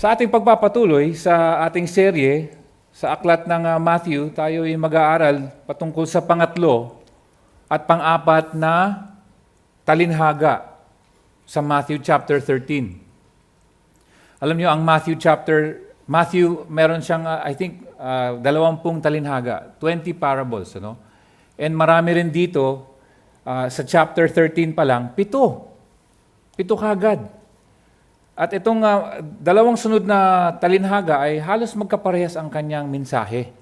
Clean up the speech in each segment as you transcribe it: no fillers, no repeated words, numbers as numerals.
Sa ating pagpapatuloy sa ating serye, sa aklat ng Matthew, tayo ay mag-aaral patungkol sa pangatlo at pang-apat na talinhaga sa Matthew chapter 13. Alam niyo, ang Matthew meron siyang, 20 talinhaga, 20 parables. Ano? And marami rin dito, sa chapter 13 pa lang, 7 kagad. At itong dalawang sunod na talinhaga ay halos magkaparehas ang kanyang mensahe.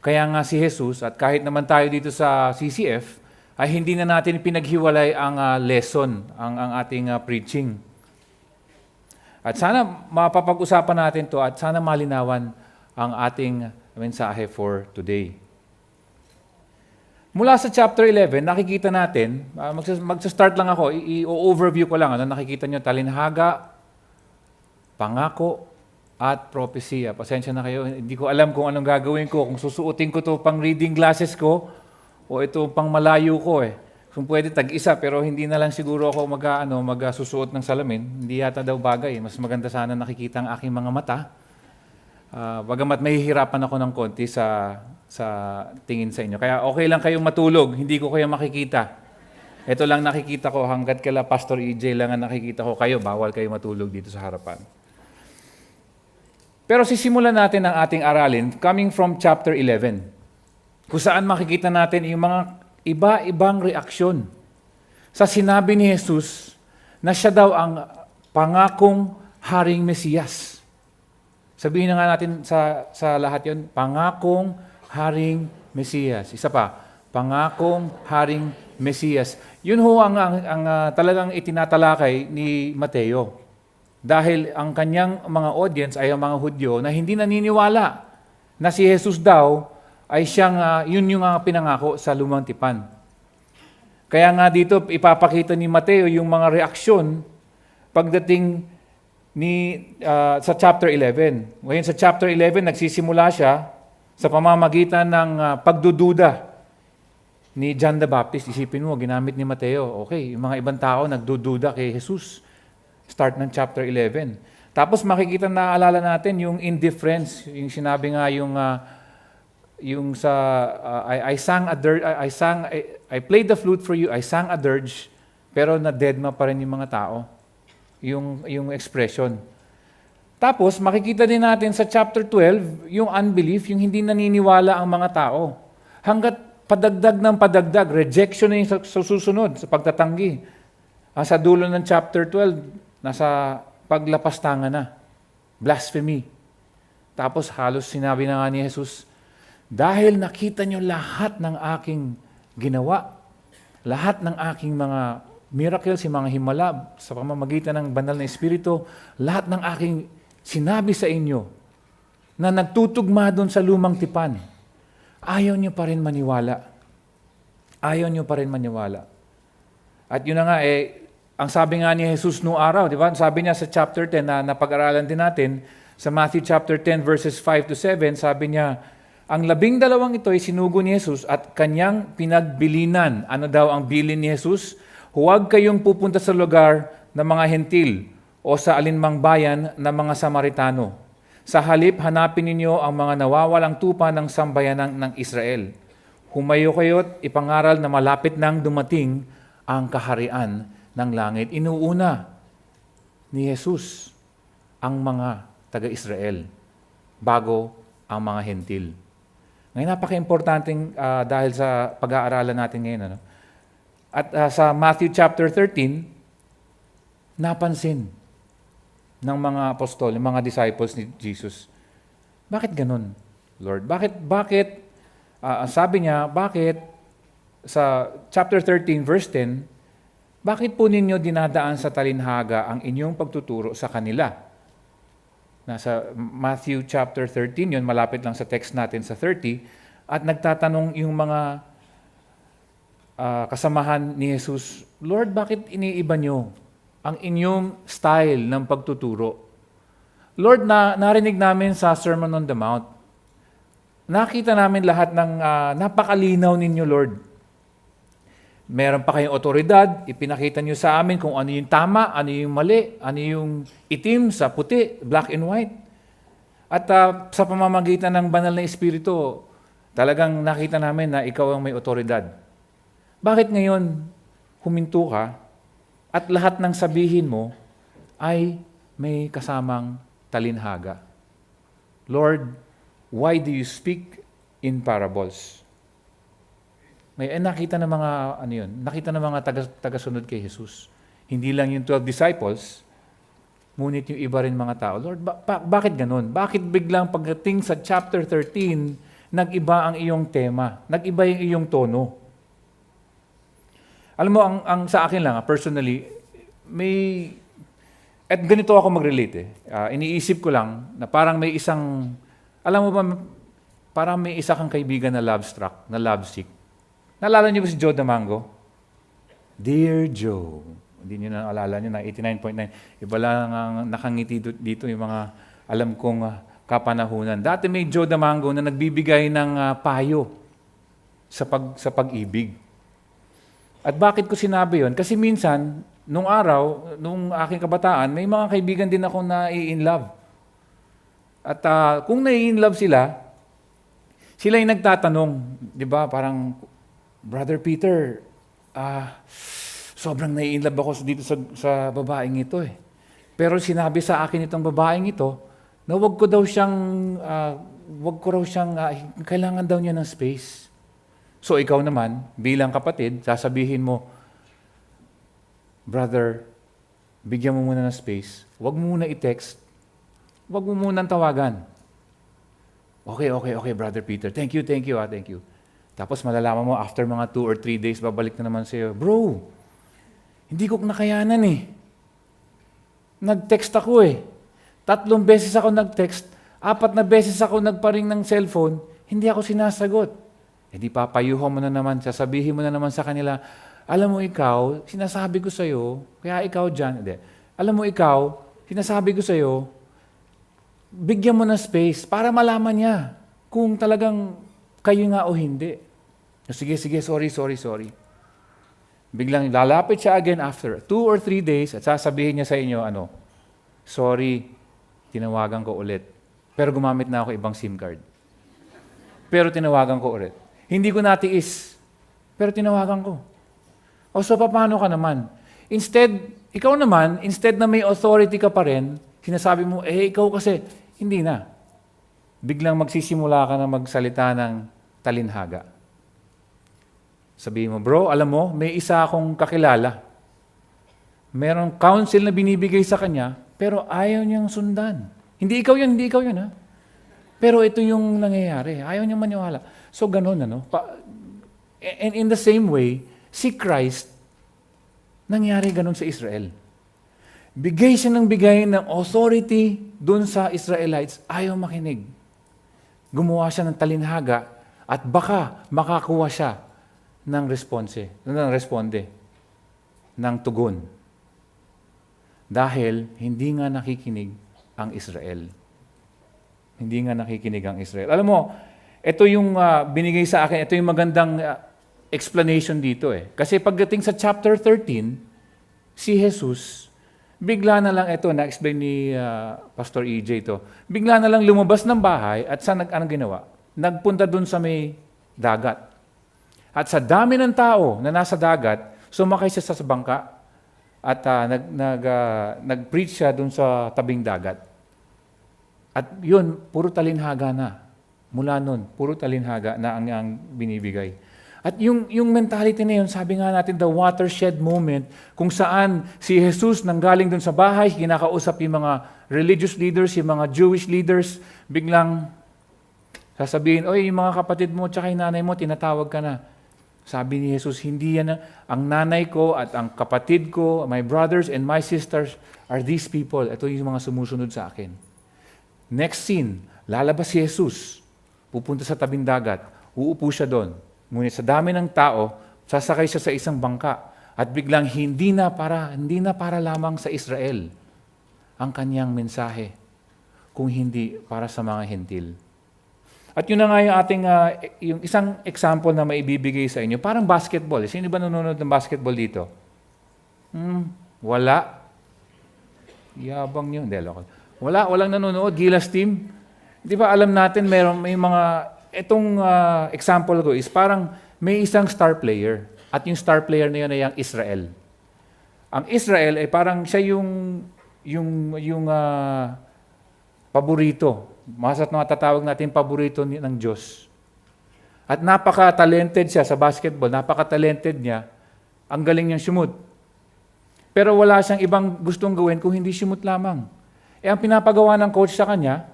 Kaya nga si Jesus, at kahit naman tayo dito sa CCF, ay hindi na natin pinaghiwalay ang lesson, ang ating preaching. At sana mapapag-usapan natin to at sana malinawan ang ating mensahe for today. Mula sa chapter 11, nakikita natin, magsa-start lang ako, i-overview ko lang. Nakikita nyo, talinhaga, pangako, at propesya. Pasensya na kayo, hindi ko alam kung anong gagawin ko, kung susuotin ko to pang reading glasses ko, o ito pang malayo ko eh. Kung pwede tag-isa, pero hindi na lang siguro ako magsusuot ng salamin. Hindi yata daw bagay. Mas maganda sana nakikita ang aking mga mata. Bagamat mahihirapan ako ng konti sa tingin sa inyo. Kaya okay lang kayong matulog, hindi ko kayo makikita. Ito lang nakikita ko, hanggat kala Pastor EJ lang ang nakikita ko kayo, bawal kayo matulog dito sa harapan. Pero sisimulan natin ang ating aralin coming from chapter 11, kung saan makikita natin yung mga iba-ibang reaksyon sa sinabi ni Jesus na siya daw ang pangakong Haring Mesiyas. Sabihin na nga natin sa lahat yon, pangakong Haring Mesiyas. Isa pa, pangakong Haring Mesiyas. Yun ho ang talagang itinatalakay ni Mateo. Dahil ang kanyang mga audience ay ang mga Hudyo na hindi naniniwala na si Jesus daw ay siyang, yun yung pinangako sa Lumang Tipan. Kaya nga dito ipapakita ni Mateo yung mga reaksyon pagdating sa chapter 11. Ngayon sa chapter 11, nagsisimula siya sa pamamagitan ng pagdududa ni John the Baptist. Isipin mo, ginamit ni Mateo. Okay, yung mga ibang tao nagdududa kay Jesus. Start ng chapter 11. Tapos makikita, naaalala natin yung indifference, yung sinabi nga yung sa I played the flute for you, I sang a dirge, pero na-deadma pa rin yung mga tao. Yung expression. Tapos makikita din natin sa chapter 12 yung unbelief, yung hindi naniniwala ang mga tao. Hanggat padagdag ng padagdag, rejection na yung sa susunod, sa pagtatanggi. Sa dulo ng chapter 12, nasa paglapastangan na. Blasphemy. Tapos halos sinabi na nga ni Jesus, dahil nakita nyo lahat ng aking ginawa, lahat ng aking mga miracles, yung mga himala, sa pamamagitan ng banal na Espiritu, lahat ng aking sinabi sa inyo, na nagtutugma doon sa Lumang Tipan, ayaw nyo pa rin maniwala. Ayaw nyo pa rin maniwala. At yun na nga, ang sabi nga ni Jesus noong araw, di ba? Sabi niya sa chapter 10 na napag-aralan din natin, sa Matthew chapter 10 verses 5 to 7, sabi niya, ang 12 ito ay sinugo ni Jesus at kanyang pinagbilinan. Ano daw ang bilin ni Jesus? Huwag kayong pupunta sa lugar ng mga hentil o sa alinmang bayan ng mga Samaritano. Sa halip, hanapin ninyo ang mga nawawalang tupa ng sambayanan ng Israel. Humayo kayo't ipangaral na malapit nang dumating ang kaharian ng langit. Inuuna ni Jesus ang mga taga-Israel bago ang mga hentil. Ngayon, napaka-importanting dahil sa pag-aaralan natin ngayon. At sa Matthew chapter 13, napansin ng mga apostol, ng mga disciples ni Jesus. Bakit ganun, Lord? Bakit sabi niya, bakit sa chapter 13, verse 10, bakit po ninyo dinadaan sa talinhaga ang inyong pagtuturo sa kanila? Nasa Matthew chapter 13, yun malapit lang sa text natin sa 30, at nagtatanong yung mga kasamahan ni Jesus, Lord, bakit iniiba nyo ang inyong style ng pagtuturo? Lord, narinig namin sa Sermon on the Mount, nakita namin lahat ng napakalinaw ninyo, Lord. Meron pa kayong otoridad, ipinakita nyo sa amin kung ano yung tama, ano yung mali, ano yung itim sa puti, black and white. At sa pamamagitan ng banal na Espiritu, talagang nakita namin na ikaw ang may otoridad. Bakit ngayon huminto ka at lahat ng sabihin mo ay may kasamang talinhaga? Lord, why do you speak in parables? May nakita ng mga nakita ng mga tagasunod kay Jesus. Hindi lang yung 12 disciples, ngunit yung iba rin mga tao. Lord, bakit ganun? Bakit biglang pagdating sa chapter 13, nag-iba ang iyong tema, nag-iba yung iyong tono? Alam mo, ang sa akin lang, personally, at ganito ako mag-relate. Iniisip ko lang na parang may isang, alam mo ba, parang may isa kang kaibigan na love-struck, na love-sick. Naalala niyo ba si Joe Damango? Dear Joe. Hindi niyo na alala niyo na 89.9. Iba lang ang nakangiti dito yung mga alam kong kapanahunan. Dati may Joe Damango na nagbibigay ng payo sa pag-ibig. At bakit ko sinabi yon? Kasi minsan, nung araw, nung aking kabataan, may mga kaibigan din ako na in love. At kung na-in love sila yung nagtatanong, di ba, parang, Brother Peter, sobrang nai-inlove ako dito sa babaeng ito eh. Pero sinabi sa akin itong babaeng ito, na wag ko raw siyang, kailangan daw niya ng space. So ikaw naman, bilang kapatid, sasabihin mo, Brother, bigyan mo muna ng space, wag mo muna i-text, wag mo muna tawagan. Okay, Brother Peter, thank you. Tapos malalaman mo, after mga 2 or 3 days, babalik na naman sa'yo, Bro, hindi ko nakayanan eh. Nag-text ako eh. 3 beses ako nag-text, 4 na beses ako nagparing ng cellphone, hindi ako sinasagot. Eh di papayuhan mo na naman, sasabihin mo na naman sa kanila, alam mo ikaw, sinasabi ko sa'yo, kaya ikaw dyan, alam mo ikaw, sinasabi ko sa'yo, bigyan mo ng space para malaman niya kung talagang kayo nga o hindi. Sige, sorry. Biglang lalapit siya again after 2 or 3 days at sasabihin niya sa inyo, sorry, tinawagan ko ulit. Pero gumamit na ako ibang SIM card. Pero tinawagan ko ulit. Hindi ko natiis, pero tinawagan ko. So paano ka naman? Ikaw naman, instead na may authority ka pa rin, sinasabi mo, ikaw kasi, hindi na. Biglang magsisimula ka na magsalita ng talinhaga. Sabihin mo, bro, alam mo, may isa akong kakilala. Merong counsel na binibigay sa kanya, pero ayaw niyang sundan. Hindi ikaw yun ha. Pero ito yung nangyayari. Ayaw niyang maniwala. So ganun, And in the same way, si Christ, nangyari ganun sa Israel. Bigay siya ng authority dun sa Israelites, ayaw makinig. Gumawa siya ng talinhaga at baka makakuha siya ng responde, ng tugon. Dahil hindi nga nakikinig ang Israel. Alam mo, ito yung binigay sa akin, ito yung magandang explanation dito eh. Kasi pagdating sa chapter 13, si Jesus, bigla na lang ito, na-explain ni Pastor EJ ito, bigla na lang lumabas ng bahay at anong ginawa? Nagpunta dun sa may dagat. At sa dami ng tao na nasa dagat, sumakay siya sa bangka at nag-preach siya dun sa tabing dagat. At yun, puro talinhaga na. Mula nun, puro talinhaga na ang binibigay. At yung mentality na yun, sabi nga natin, the watershed moment, kung saan si Jesus nanggaling dun sa bahay, kinakausap yung mga religious leaders, yung mga Jewish leaders, biglang sasabihin, oy, yung mga kapatid mo, tsaka yung nanay mo, tinatawag ka na. Sabi ni Jesus, hindi yan ang nanay ko at ang kapatid ko, my brothers and my sisters are these people. Ito yung mga sumusunod sa akin. Next scene, lalabas si Jesus, pupunta sa tabing dagat, uupo siya doon. Ngunit sa dami ng tao, sasakay siya sa isang bangka at biglang hindi na para lamang sa Israel ang kanyang mensahe, kung hindi para sa mga hentil. At yun na nga yung ating, yung isang example na maibibigay sa inyo, parang basketball. Sino ba nanonood ng basketball dito? Wala. Yabang nyo. Hindi, loko. Walang nanonood. Gilas team. Di ba alam natin, may mga, itong example ko is parang may isang star player. At yung star player na yun ay ang Israel. Ang Israel ay parang siya yung paborito. Masat na matatawag natin paborito ng Diyos. At napaka-talented siya sa basketball, napaka-talented niya, ang galing niyang shumot. Pero wala siyang ibang gustong gawin kung hindi shumot lamang. Ang pinapagawa ng coach sa kanya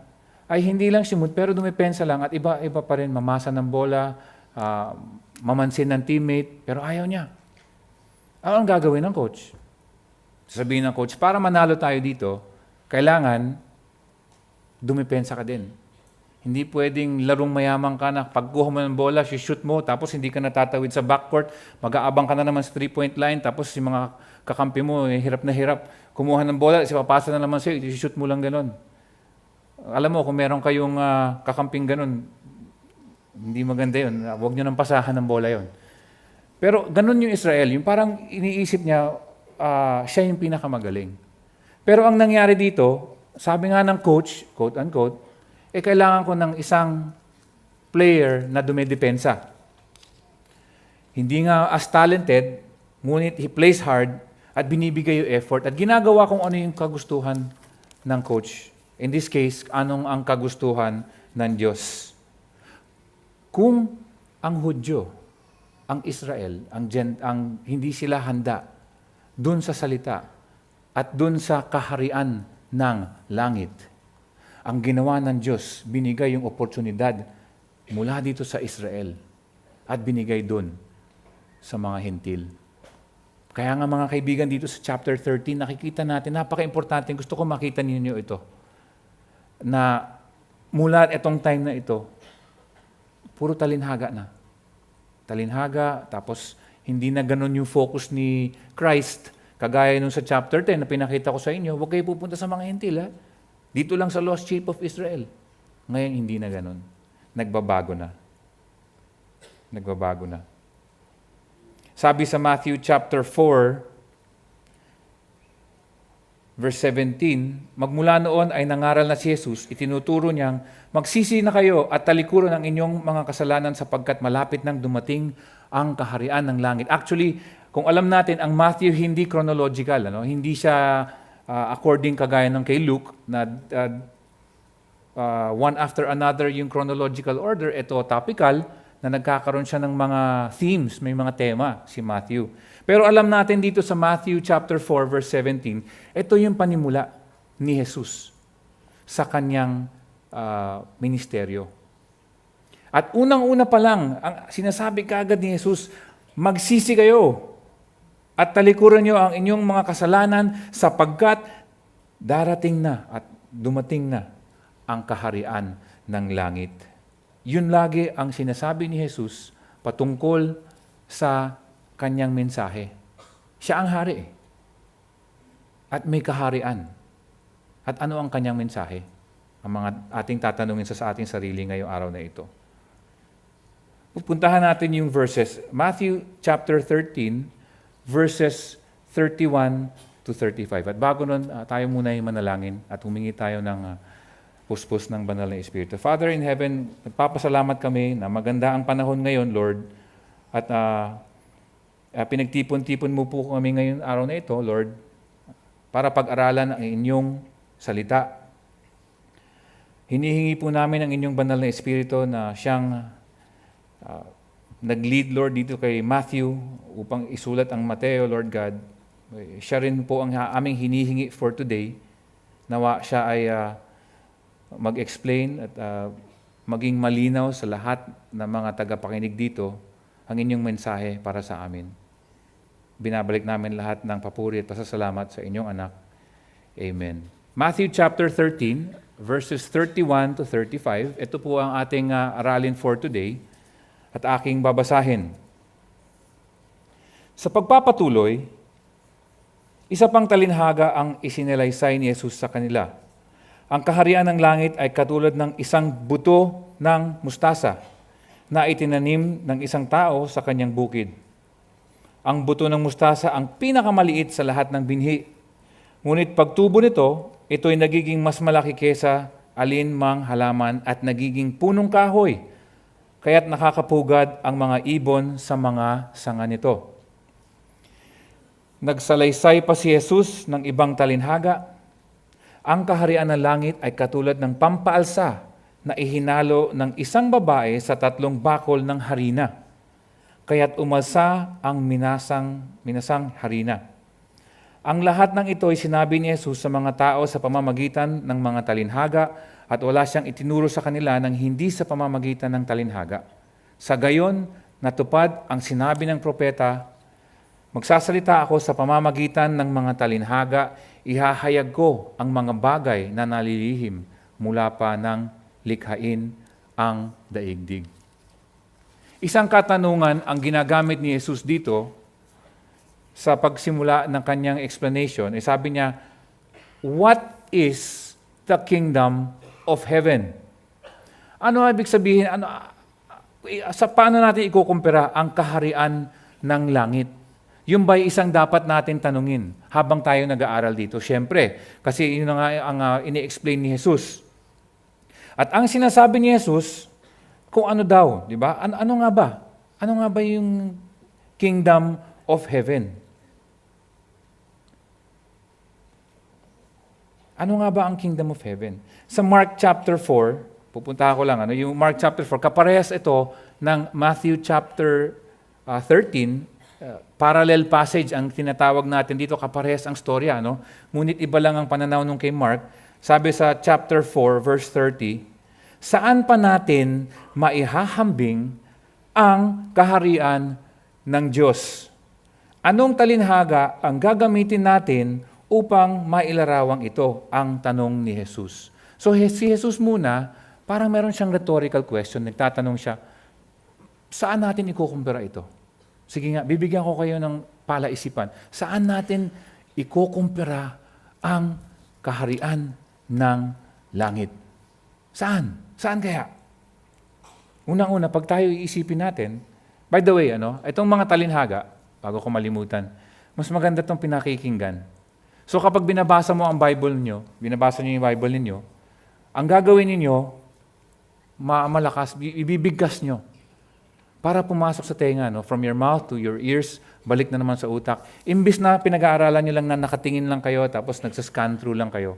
ay hindi lang shumot, pero dumipensa lang at iba pa rin, mamasa ng bola, mamansin ng teammate, pero ayaw niya. Ano ang gagawin ng coach? Sasabihin ng coach, para manalo tayo dito, kailangan dumipensa ka din. Hindi pwedeng larong mayaman ka na pagkuha mo ng bola, shoot mo, tapos hindi ka natatawid sa backcourt, mag-aabang ka na naman sa 3-point line, tapos yung mga kakampi mo, hirap na hirap, kumuha ng bola, papasa na naman sa'yo, shoot mo lang ganon. Alam mo, kung meron kayong kakamping ganon, hindi maganda yun. Huwag nyo nang pasahan ng bola yun. Pero ganon yung Israel, yung parang iniisip niya, siya yung pinakamagaling. Pero ang nangyari dito, sabi nga ng coach, quote-unquote, kailangan ko ng isang player na dumidepensa. Hindi nga as talented, ngunit he plays hard at binibigay yung effort at ginagawa kung ano yung kagustuhan ng coach. In this case, anong ang kagustuhan ng Diyos. Kung ang Hudyo, ang Israel, ang hindi sila handa dun sa salita at dun sa kaharian ng langit. Ang ginawa ng Diyos, binigay yung oportunidad mula dito sa Israel at binigay doon sa mga Hentil. Kaya nga mga kaibigan dito sa chapter 13, nakikita natin, napaka-importante, gusto ko makita ninyo ito, na mula itong time na ito, puro talinhaga na. Talinhaga, tapos hindi na ganun yung focus ni Christ. Kagaya nung sa chapter 10 na pinakita ko sa inyo, huwag kayo pupunta sa mga Hentil. Dito lang sa lost sheep of Israel. Ngayon, hindi na ganun. Nagbabago na. Nagbabago na. Sabi sa Matthew chapter 4, verse 17, magmula noon ay nangaral na si Jesus, itinuturo niyang, magsisi na kayo at talikuran ang inyong mga kasalanan sapagkat malapit nang dumating ang kaharian ng langit. Actually, kung alam natin, ang Matthew hindi chronological, hindi siya according kagaya ng kay Luke, na one after another yung chronological order, ito topical, na nagkakaroon siya ng mga themes, may mga tema, si Matthew. Pero alam natin dito sa Matthew chapter 4, verse 17, ito yung panimula ni Jesus sa kanyang ministeryo. At unang-una pa lang, ang sinasabi kaagad ni Jesus, magsisi kayo at talikuran nyo ang inyong mga kasalanan sapagkat darating na at dumating na ang kaharian ng langit. Yun lagi ang sinasabi ni Jesus patungkol sa kanyang mensahe. Siya ang hari. At may kaharian. At ano ang kanyang mensahe? Ang mga ating tatanungin sa ating sarili ngayong araw na ito. Pupuntahan natin yung verses. Matthew chapter 13, verses 31 to 35. At bago nun, tayo muna yung manalangin at humingi tayo ng puspos ng banal na Espiritu. Father in heaven, nagpapasalamat kami na maganda ang panahon ngayon, Lord. At pinagtipon-tipon mo po kami ngayon araw na ito, Lord, para pag-aralan ang inyong salita. Hinihingi po namin ang inyong banal na Espiritu na siyang nag-lead, Lord, dito kay Matthew upang isulat ang Mateo, Lord God. Siya rin po ang aming hinihingi for today. Nawa siya ay mag-explain at maging malinaw sa lahat ng mga tagapakinig dito ang inyong mensahe para sa amin. Binabalik namin lahat ng papuri at pasasalamat sa inyong anak. Amen. Matthew chapter 13, verses 31 to 35. Ito po ang ating aralin for today at aking babasahin. Sa pagpapatuloy, isa pang talinhaga ang isinalaysay ni Jesus sa kanila. Ang kaharian ng langit ay katulad ng isang buto ng mustasa na itinanim ng isang tao sa kanyang bukid. Ang buto ng mustasa ang pinakamaliit sa lahat ng binhi. Ngunit pagtubo nito, ito'y nagiging mas malaki kesa alinmang halaman at nagiging punong kahoy, kaya't nakakapugad ang mga ibon sa mga sanga nito. Nagsalaysay pa si Jesus ng ibang talinhaga. Ang kaharian ng langit ay katulad ng pampaalsa na ihinalo ng isang babae sa 3 bakol ng harina, kaya't umalsa ang minasang harina. Ang lahat ng ito ay sinabi ni Jesus sa mga tao sa pamamagitan ng mga talinhaga at wala siyang itinuro sa kanila ng hindi sa pamamagitan ng talinhaga. Sa gayon, natupad ang sinabi ng propeta, magsasalita ako sa pamamagitan ng mga talinhaga, ihahayag ko ang mga bagay na nalilihim mula pa ng likhain ang daigdig. Isang katanungan ang ginagamit ni Jesus dito sa pagsimula ng kanyang explanation. Sabi niya, what is the kingdom of heaven? Ano ibig sabihin? Paano natin ikukumpara ang kaharian ng langit? Yung ba'y isang dapat natin tanungin habang tayo nag-aaral dito? Siyempre, kasi yun nga ang ini-explain ni Jesus. At ang sinasabi ni Jesus, kung ano daw, di ba? Ano nga ba? Ano nga ba yung kingdom of heaven? Ano nga ba ang kingdom of heaven? Sa Mark chapter 4, pupunta ko lang, yung Mark chapter 4, kaparehas ito ng Matthew chapter 13, parallel passage ang tinatawag natin dito, kaparehas ang storya. Ngunit iba lang ang pananaw nung kay Mark. Sabi sa chapter 4, verse 30, saan pa natin maihahambing ang kaharian ng Diyos? Anong talinhaga ang gagamitin natin upang mailarawang ito? Ang tanong ni Jesus. So si Jesus muna, parang meron siyang rhetorical question. Nagtatanong siya, saan natin ikukumpara ito? Sige nga, bibigyan ko kayo ng palaisipan. Saan natin ikukumpara ang kaharian ng langit? Saan? Saan kaya? Unang-una, pag tayo iisipin natin, by the way, itong mga talinhaga, bago ko malimutan, mas maganda itong pinakikinggan. So kapag binabasa mo ang Bible niyo, binabasa niyo yung Bible niyo, ang gagawin niyo, malakas, ibibigkas niyo para pumasok sa tenga, from your mouth to your ears, balik na naman sa utak. Imbis na pinag-aaralan niyo lang na nakatingin lang kayo, tapos nagsascan through lang kayo,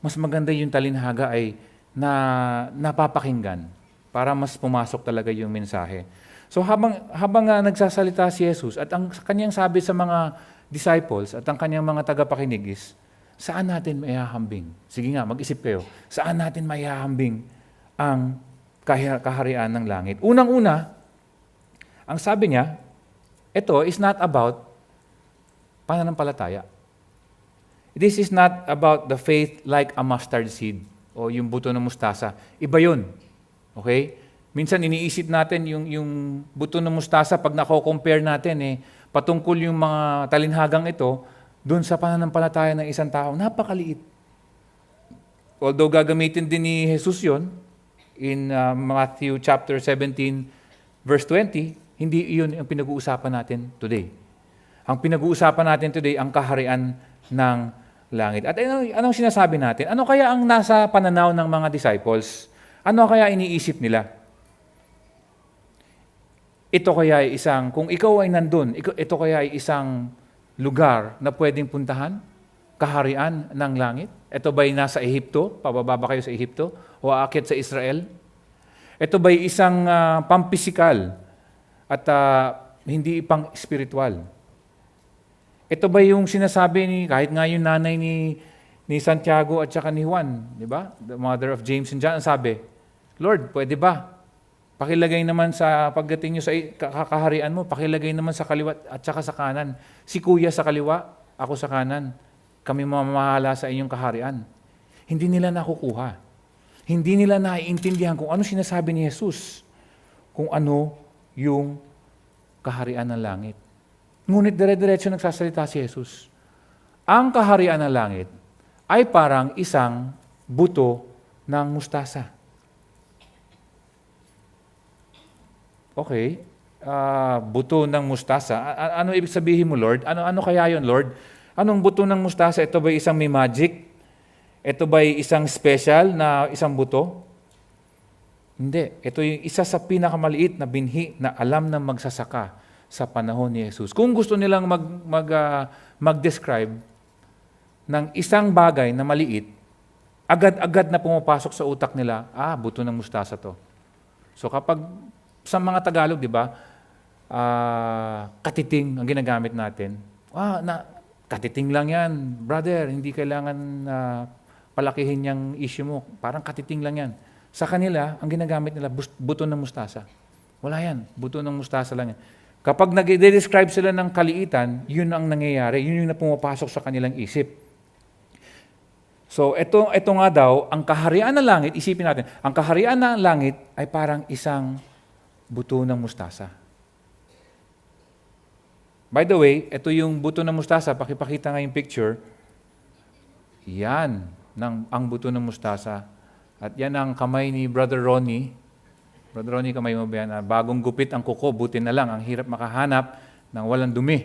mas maganda yung talinhaga ay na napapakinggan para mas pumasok talaga yung mensahe. So habang nagsasalita si Jesus at ang kanyang sabi sa mga disciples at ang kanyang mga tagapakinig is, saan natin maihahambing? Sige nga, mag-isip kayo. Saan natin maihahambing ang kaharian ng langit? Unang-una, ang sabi niya, ito is not about pananampalataya. This is not about the faith like a mustard seed o yung buto ng mustasa. Iba yun. Okay? Minsan iniisip natin yung buto ng mustasa, pag nako-compare natin, patungkol yung mga talinhagang ito, doon sa pananampalataya ng isang tao, napakaliit. Although gagamitin din ni Jesus yun, in Matthew chapter 17, verse 20, hindi yun ang pinag-uusapan natin today. Ang pinag-uusapan natin today, ang kaharian ng langit. At anong sinasabi natin? Ano kaya ang nasa pananaw ng mga disciples? Ano kaya iniisip nila? Ito kaya ay kung ikaw ay nandun, ito kaya ay isang lugar na pwedeng puntahan? Kaharian ng langit? Ito ba'y nasa Ehipto? Pababa ba kayo sa Ehipto? O aakyat sa Israel? Ito ba'y isang pampisikal at hindi pang spiritual? Ito ba yung sinasabi kahit nga yung nanay ni Santiago at saka ni Juan, di ba? The mother of James and John, sabi, Lord, pwede ba? Pakilagay naman sa pagdating nyo sa kaharian mo, pakilagay naman sa kaliwa at saka sa kanan. Si kuya sa kaliwa, ako sa kanan. Kami mamahala sa inyong kaharian. Hindi nila nakukuha. Hindi nila naiintindihan kung ano sinasabi ni Jesus. Kung ano yung kaharian ng langit. Ngunit dire-diretso nagsasalita si Jesus. Ang kaharian ng langit ay parang isang buto ng mustasa. Okay. Buto ng mustasa. Ano ibig sabihin mo, Lord? Ano kaya yon, Lord? Anong buto ng mustasa? Ito ba isang may magic? Ito ba isang special na isang buto? Hindi. Ito yung isa sa pinakamaliit na binhi na alam ng magsasaka sa panahon ni Jesus. Kung gusto nilang mag-describe ng isang bagay na maliit, agad-agad na pumapasok sa utak nila, buto ng mustasa to. So kapag sa mga Tagalog, di ba, katiting ang ginagamit natin. Katiting lang yan, brother, hindi kailangan palakihin yung issue mo. Parang katiting lang yan. Sa kanila, ang ginagamit nila, buto ng mustasa. Wala yan, buto ng mustasa lang yan. Kapag nag-describe sila ng kaliitan, yun ang nangyayari, yun yung na pumapasok sa kanilang isip. So, ito nga daw, ang kaharian ng langit, isipin natin, ang kaharian ng langit ay parang isang buto ng mustasa. By the way, ito yung buto ng mustasa, pakipakita nga yung picture. Yan, ang buto ng mustasa. At yan ang kamay ni Brother Ronnie. Brother Ronnie, kamay mo ba yan? Bagong gupit ang kuko, buti na lang. Ang hirap makahanap ng walang dumi.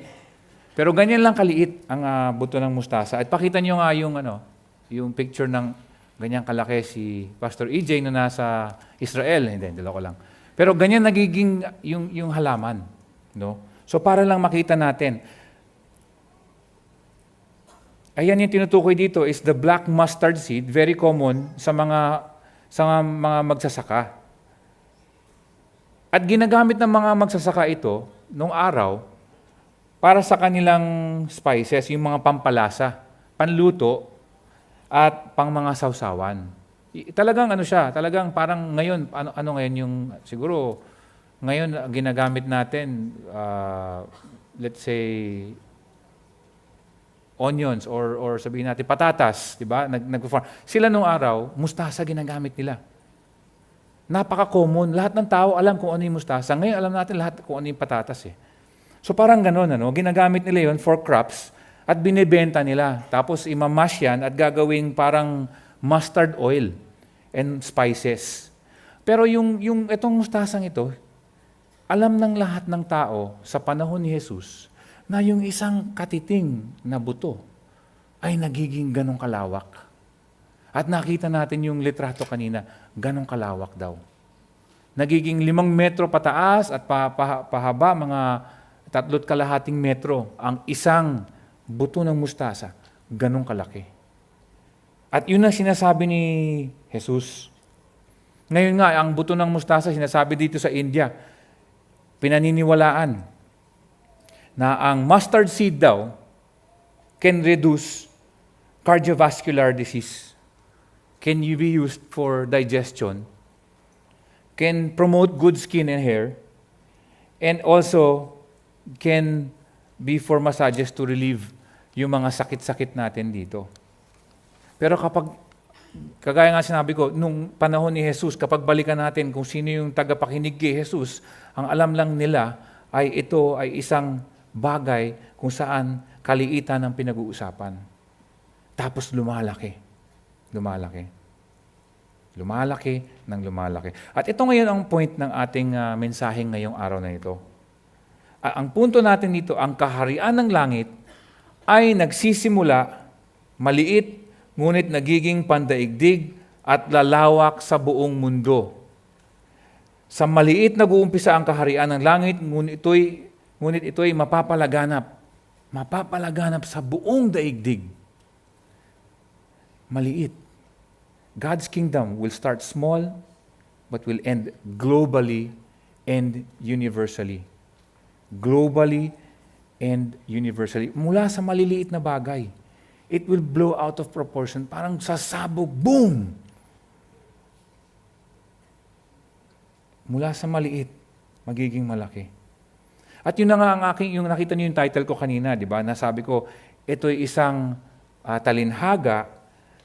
Pero ganyan lang kaliit ang buto ng mustasa. At pakita nyo nga yung picture ng ganyang kalaki si Pastor EJ na nasa Israel. Hindi, ko lang. Pero ganyan nagiging yung halaman. No? So para lang makita natin. Ayan yung tinutukoy dito is the black mustard seed, very common sa mga magsasaka. At ginagamit ng mga magsasaka ito nung araw para sa kanilang spices, yung mga pampalasa, panluto at pang mga sawsawan. Talagang talagang parang ngayon, ano ngayon yung siguro ngayon, ginagamit natin, let's say, onions or sabihin natin, patatas, di ba? Sila nung araw, mustasa ginagamit nila. Napaka-common. Lahat ng tao alam kung ano yung mustasa. Ngayon, alam natin lahat kung ano yung patatas. So parang ganun, ginagamit nila yon for crops at binibenta nila. Tapos imamash yan at gagawing parang mustard oil and spices. Pero yung itong mustasang ito, alam ng lahat ng tao sa panahon ni Jesus na yung isang katiting na buto ay nagiging ganong kalawak. At nakita natin yung litrato kanina, ganong kalawak daw. Nagiging 5 metro pataas at pahaba, mga 3.5 metro ang isang buto ng mustasa, ganong kalaki. At yun ang sinasabi ni Jesus. Ngayon nga, ang buto ng mustasa, sinasabi dito sa India, pinaniniwalaan na ang mustard seed daw can reduce cardiovascular disease, can be used for digestion, can promote good skin and hair, and also can be for massages to relieve yung mga sakit-sakit natin dito. Pero kagaya nga sinabi ko, nung panahon ni Jesus, kapag balikan natin kung sino yung tagapakinig kay Jesus, ang alam lang nila ay ito ay isang bagay kung saan kaliitan ang pinag-uusapan. Tapos lumalaki. At ito ngayon ang point ng ating mensaheng ngayong araw na ito. Ang punto natin dito, ang kaharian ng langit ay nagsisimula maliit, ngunit nagiging pandaigdig at lalawak sa buong mundo. Sa maliit nag-uumpisa ang kaharian ng langit, ngunit ito'y mapapalaganap sa buong daigdig. Maliit. God's kingdom will start small, but will end globally and universally. Globally and universally. Mula sa maliliit na bagay, it will blow out of proportion. Parang sasabog, boom! Mula sa maliit, magiging malaki. At yun na nga yung nakita niyo yung title ko kanina, di ba? Nasabi ko, ito'y isang talinhaga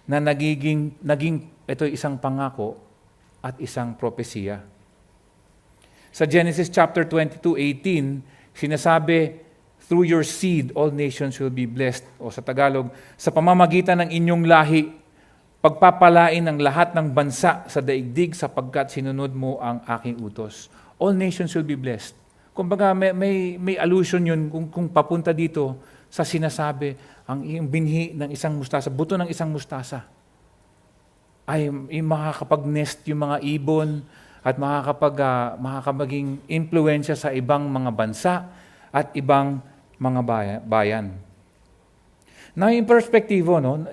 na naging ito'y isang pangako at isang propesiya. Sa Genesis chapter 22:18, sinasabi, through your seed, all nations will be blessed. O sa Tagalog, sa pamamagitan ng inyong lahi, pagpapalain ng lahat ng bansa sa daigdig sapagkat sinunod mo ang aking utos. All nations will be blessed. Kumbaga may allusion yun kung papunta dito sa sinasabi, ang binhi ng isang mustasa, buto ng isang mustasa, ay makakapag-nest yung mga ibon at makakapaging impluensya sa ibang mga bansa at ibang mga bayan. Now, yung perspektibo, no,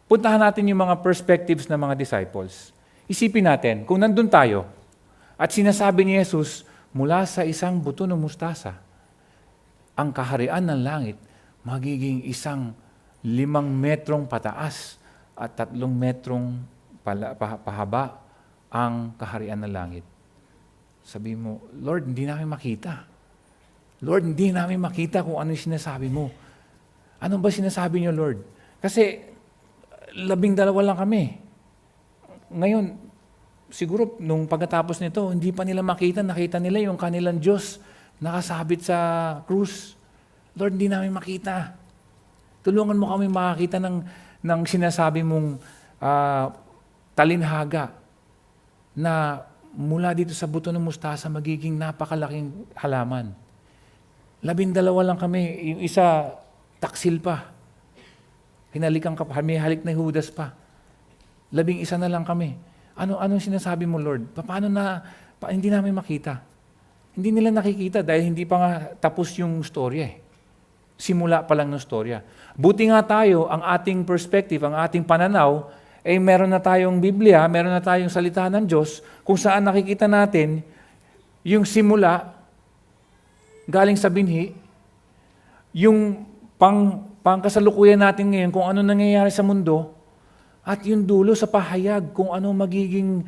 puntahan natin yung mga perspectives ng mga disciples. Isipin natin, kung nandun tayo at sinasabi ni Jesus, mula sa isang buto ng mustasa, ang kaharian ng langit magiging isang 5 metrong pataas at 3 metrong pahaba ang kaharian ng langit. Sabi mo, Lord, hindi namin makita. Lord, hindi namin makita kung ano yung sinasabi mo. Ano ba sinasabi niyo, Lord? Kasi 12 lang kami. Ngayon, siguro nung pagkatapos nito, hindi pa nila makita, nakita nila yung kanilang Diyos nakasabit sa krus. Lord, hindi namin makita. Tulungan mo kami makakita ng sinasabi mong talinhaga na mula dito sa buto ng mustasa magiging napakalaking halaman. 12 lang kami, yung isa taksil pa. Hinalikan ka pa, may halik na Judas pa. 11 na lang kami. Anong sinasabi mo, Lord? Paano hindi namin makita? Hindi nila nakikita dahil hindi pa nga tapos yung storya eh. Simula pa lang ng storya. Buti nga tayo, ang ating perspective, ang ating pananaw, meron na tayong Biblia, meron na tayong salita ng Diyos, kung saan nakikita natin yung simula, galing sa binhi, yung pangkasalukuyan natin ngayon, kung ano nangyayari sa mundo, at yung dulo sa pahayag, kung ano magiging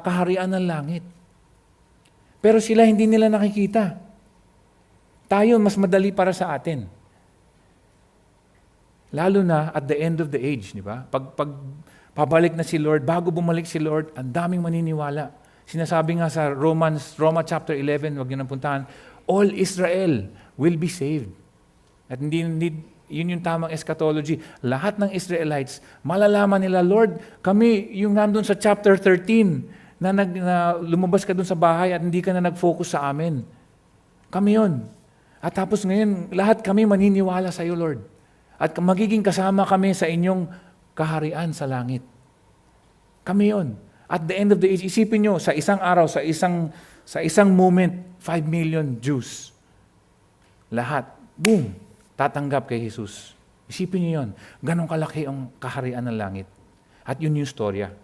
kaharian ng langit. Pero sila hindi nila nakikita. Tayo, mas madali para sa atin. Lalo na at the end of the age, di ba? Pag pabalik na si Lord, bago bumalik si Lord, ang daming maniniwala. Sinasabi nga sa Roma chapter 11, wag niyo nang puntahan, all Israel will be saved. At hindi yun yung tamang eschatology. Lahat ng Israelites, malalaman nila, Lord, kami yung nandun sa chapter 13, na lumabas ka dun sa bahay at hindi ka na nag-focus sa amin. Kami yun. At tapos ngayon, lahat kami maniniwala sa iyo, Lord. At magiging kasama kami sa inyong kaharian sa langit. Kami yun. At the end of the age, isipin nyo, sa isang araw, sa isang moment, 5 million Jews. Lahat, boom, tatanggap kay Jesus. Isipin nyo yun. Ganon kalaki ang kaharian ng langit. At yun yung storya.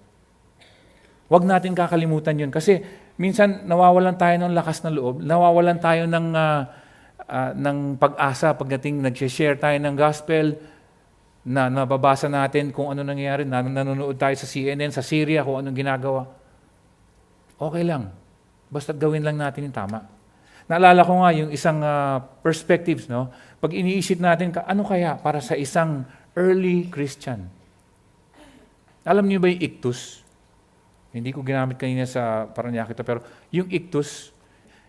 Huwag natin kakalimutan yun. Kasi minsan nawawalan tayo ng lakas ng loob, nawawalan tayo ng pag-asa pagdating nag-share tayo ng gospel, na nababasa natin kung ano nangyayari, nanonood tayo sa CNN, sa Syria, kung anong ginagawa. Okay lang. Basta't gawin lang natin yung tama. Naalala ko nga yung isang perspectives, no? Pag iniisip natin, ano kaya para sa isang early Christian? Alam niyo ba yung ictus? Hindi ko ginamit kanina sa Paranaque ito, pero yung ictus,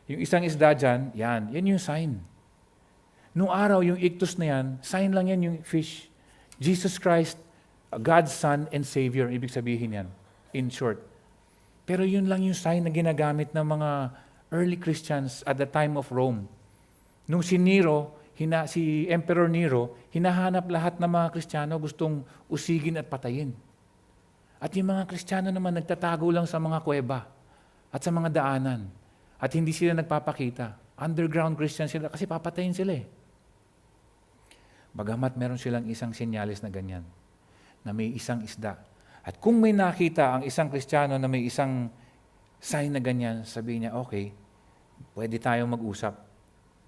yung isang isda dyan, yan yung sign. Nung araw, yung ictus na yan, sign lang yan yung fish. Jesus Christ, God's Son and Savior, ibig sabihin yan, in short. Pero yun lang yung sign na ginagamit ng mga early Christians at the time of Rome. Nung si Emperor Nero, hinahanap lahat ng mga Kristiyano gustong usigin at patayin. At yung mga Kristiyano naman nagtatago lang sa mga kuweba at sa mga daanan. At hindi sila nagpapakita. Underground Christian sila kasi papatayin sila eh. Bagamat meron silang isang senyalis na ganyan, na may isang isda. At kung may nakita ang isang Kristiyano na may isang sign na ganyan, sabihin niya, okay, pwede tayong mag-usap.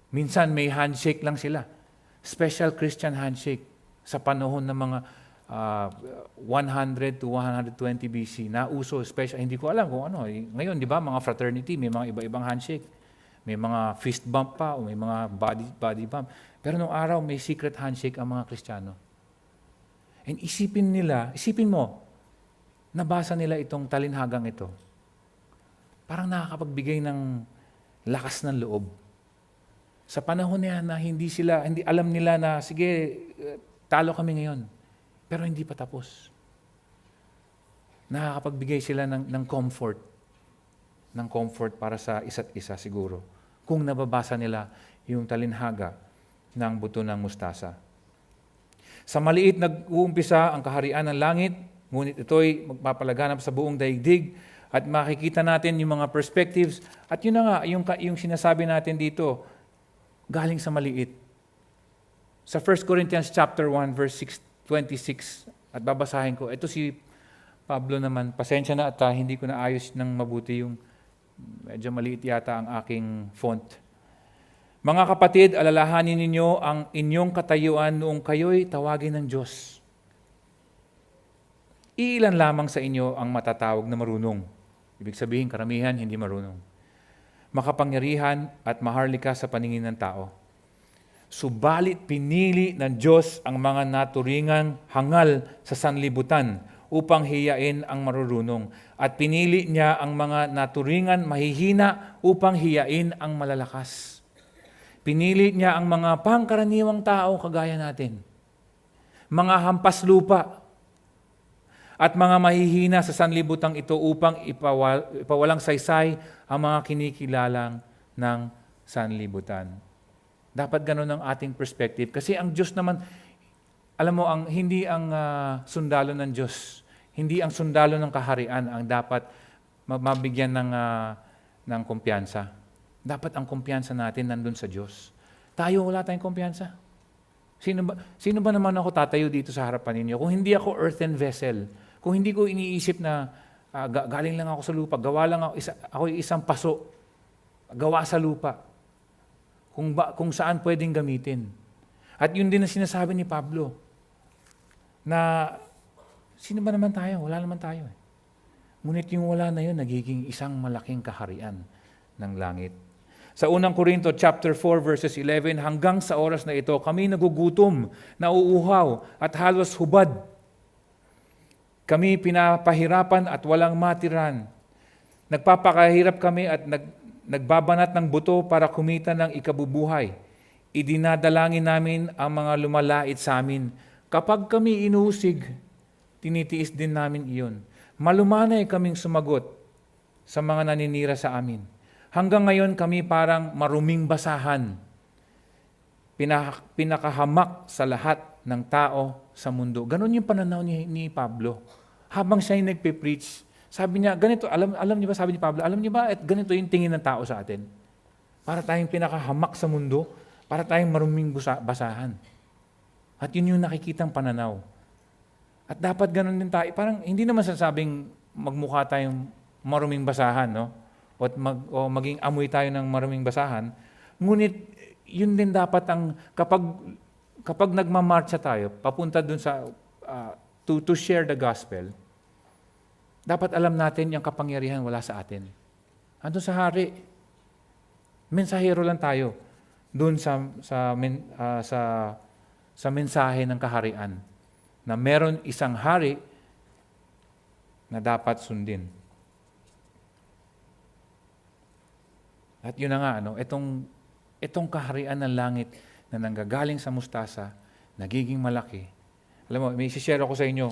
Minsan may handshake lang sila. Special Christian handshake sa panahon ng mga 100 to 120 BC. Nauso, special, hindi ko alam kung ano. Ngayon, di ba, mga fraternity, may mga iba-ibang handshake. May mga fist bump pa, o may mga body bump. Pero nung araw, may secret handshake ang mga Kristiyano. And isipin mo, nabasa nila itong talinhagang ito. Parang nakakapagbigay ng lakas ng loob. Sa panahon niya na hindi alam nila na, sige, talo kami ngayon. Pero hindi pa tapos. Nakakapagbigay sila ng comfort. Ng comfort para sa isa't isa siguro. Kung nababasa nila yung talinhaga ng buto ng mustasa. Sa maliit nag-uumpisa ang kaharian ng langit, ngunit ito'y magpapalaganap sa buong daigdig at makikita natin yung mga perspectives. At yun na nga, yung sinasabi natin dito, galing sa maliit. Sa 1 Corinthians chapter 1, verse 26, at babasahin ko, ito si Pablo naman, pasensya na at hindi ko naayos ng mabuti yung medyo maliit yata ang aking font. Mga kapatid, alalahanin ninyo ang inyong katayuan noong kayo'y tawagin ng Diyos. Iilan lamang sa inyo ang matatawag na marunong. Ibig sabihin, karamihan hindi marunong. Makapangyarihan at maharlika sa paningin ng tao. Subalit pinili ng Diyos ang mga naturingang hangal sa sanlibutan upang hiyain ang marurunong. At pinili niya ang mga naturingan mahihina upang hiyain ang malalakas. Pinili niya ang mga pangkaraniwang tao kagaya natin. Mga hampas lupa at mga mahihina sa sanlibutang ito upang ipawalang saysay ang mga kinikilalang ng sanlibutan. Dapat ganun ang ating perspective. Kasi ang Diyos naman, alam mo, hindi ang sundalo ng Diyos, hindi ang sundalo ng kaharian ang dapat mabigyan ng kumpiyansa. Dapat ang kumpiyansa natin nandun sa Diyos. Tayo, wala tayong kumpiyansa. Sino ba naman ako tatayo dito sa harapan ninyo? Kung hindi ako earthen vessel, kung hindi ko iniisip na galing lang ako sa lupa, gawa lang ako isang paso, gawa sa lupa, kung saan pwedeng gamitin. At yun din ang sinasabi ni Pablo, na sino ba naman tayo? Wala naman tayo. Ngunit yung wala na yun, nagiging isang malaking kaharian ng langit. Sa unang Korinto chapter 4 verses 11, hanggang sa oras na ito, kami nagugutom, nauuhaw at halos hubad. Kami pinapahirapan at walang matiran. Nagpapakahirap kami at nagbabanat ng buto para kumita ng ikabubuhay. Idinadalangin namin ang mga lumalait sa amin. Kapag kami inuusig, tinitiis din namin iyon. Malumanay kaming sumagot sa mga naninira sa amin. Hanggang ngayon kami parang maruming basahan. Pinakahamak sa lahat ng tao sa mundo. Ganon yung pananaw ni Pablo. Habang siya yung nagpe-preach, sabi niya, ganito, alam niyo ba, sabi ni Pablo, alam niyo ba, at ganito yung tingin ng tao sa atin. Para tayong pinakahamak sa mundo, para tayong maruming basahan. At yun yung nakikitang pananaw. At dapat ganun din tayo. Parang hindi naman sasabing magmukha tayong maruming basahan, no? O maging amoy tayo ng maruming basahan. Ngunit yun din dapat ang kapag nagmamarcha tayo, papunta dun sa to share the gospel, dapat alam natin yung kapangyarihan wala sa atin. Andun sa hari. Mensahero lang tayo dun sa mensahe ng kaharian na meron isang hari na dapat sundin. At yun na nga, itong kaharian ng langit na nanggagaling sa mustasa, nagiging malaki. Alam mo, may isi-share ako sa inyo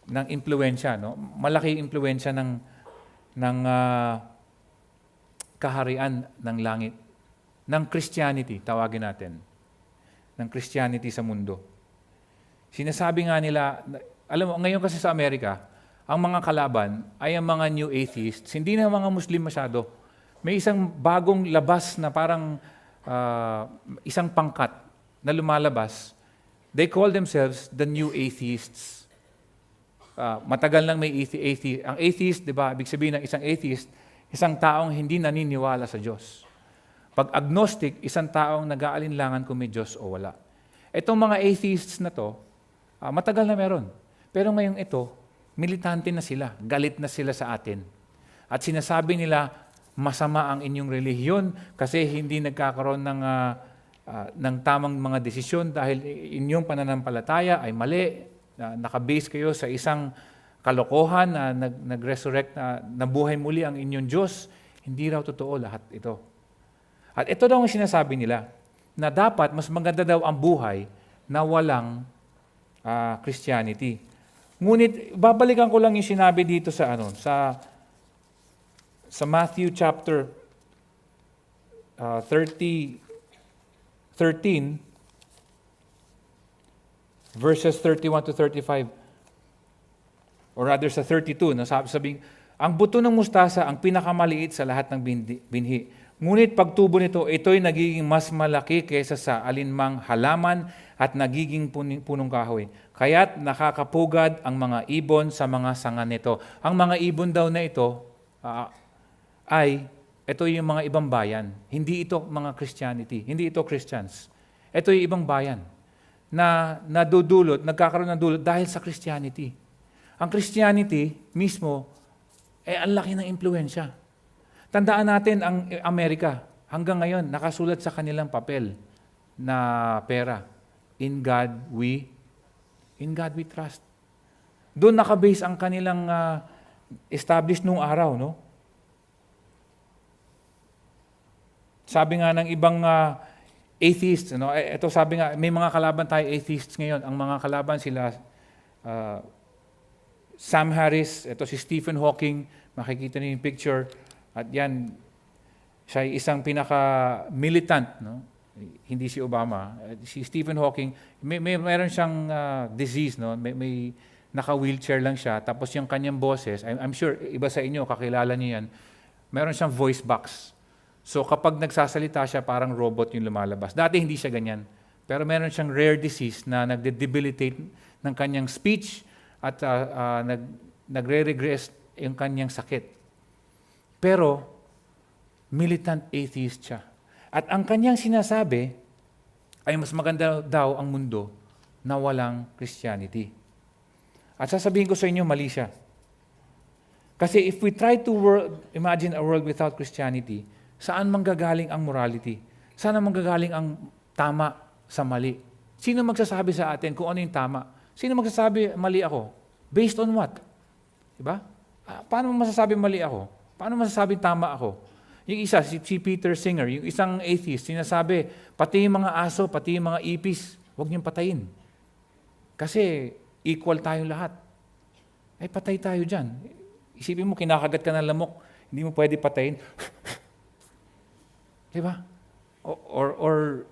ng impluwensya, no? Malaki impluwensya ng kaharian ng langit, ng Christianity, tawagin natin, ng Christianity sa mundo. Sinasabi nga nila, alam mo, ngayon kasi sa Amerika, ang mga kalaban ay ang mga new atheists, hindi na mga Muslim masyado. May isang bagong labas na parang isang pangkat na lumalabas. They call themselves the new atheists. Matagal lang may atheist. Ang atheist, di ba, ibig sabihin ng isang atheist, isang taong hindi naniniwala sa Diyos. Pag agnostic, isang taong nag-aalinlangan kung may Diyos o wala. Itong mga atheists na to, matagal na meron. Pero ngayong ito, militante na sila, galit na sila sa atin. At sinasabi nila, masama ang inyong relihiyon kasi hindi nagkakaroon ng tamang mga desisyon dahil inyong pananampalataya ay mali. Nakabase kayo sa isang kalokohan na nag-resurrect na nabuhay muli ang inyong Diyos. Hindi raw totoo lahat ito. At ito daw ang sinasabi nila, na dapat mas maganda daw ang buhay na walang Christianity. Ngunit, babalikan ko lang yung sinabi dito sa Matthew chapter 13, verses 31 to 35. Or rather sa 32, sabing, ang buto ng mustasa ang pinakamaliit sa lahat ng binhi. Ngunit pagtubo nito, ito'y nagiging mas malaki kaysa sa alinmang halaman at nagiging punong kahoy. Kaya't nakakapugad ang mga ibon sa mga sanga nito. Ang mga ibon daw na ito ito yung mga ibang bayan. Hindi ito mga Christianity. Hindi ito Christians. Ito yung ibang bayan na nagkakaroon ng dulot dahil sa Christianity. Ang Christianity mismo, ang laki ng impluensya. Tandaan natin ang Amerika, hanggang ngayon, nakasulat sa kanilang papel na pera. In God we trust. Doon nakabase ang kanilang established nung araw, no? Sabi nga ng ibang atheists, no? Ito sabi nga, may mga kalaban tayo atheists ngayon. Ang mga kalaban sila, Sam Harris, ito si Stephen Hawking, makikita niyo yung picture. At yan, siya ay isang pinaka-militant, no? Hindi si Obama. Si Stephen Hawking, mayroon siyang disease, no? May naka-wheelchair lang siya. Tapos yung kanyang boses, I'm sure iba sa inyo, kakilala niyo yan, meron siyang voice box. So kapag nagsasalita siya, parang robot yung lumalabas. Dati hindi siya ganyan. Pero meron siyang rare disease na nagde-debilitate ng kanyang speech at nagre-regress yung kanyang sakit. Pero, militant atheist siya. At ang kanyang sinasabi ay mas maganda daw ang mundo na walang Christianity. At sasabihin ko sa inyo, mali siya. Kasi if we try to imagine a world without Christianity, saan manggagaling ang morality? Saan manggagaling ang tama sa mali? Sino magsasabi sa atin kung ano yung tama? Sino magsasabi mali ako? Based on what? Diba? Paano masasabi mali ako? Paano masasabi tama ako? Yung isa, si Peter Singer, yung isang atheist, sinasabi, pati yung mga aso, pati yung mga ipis, huwag niyong patayin. Kasi equal tayong lahat. Ay, patay tayo dyan. Isipin mo, kinakagat ka ng lamok, hindi mo pwede patayin. Diba? Or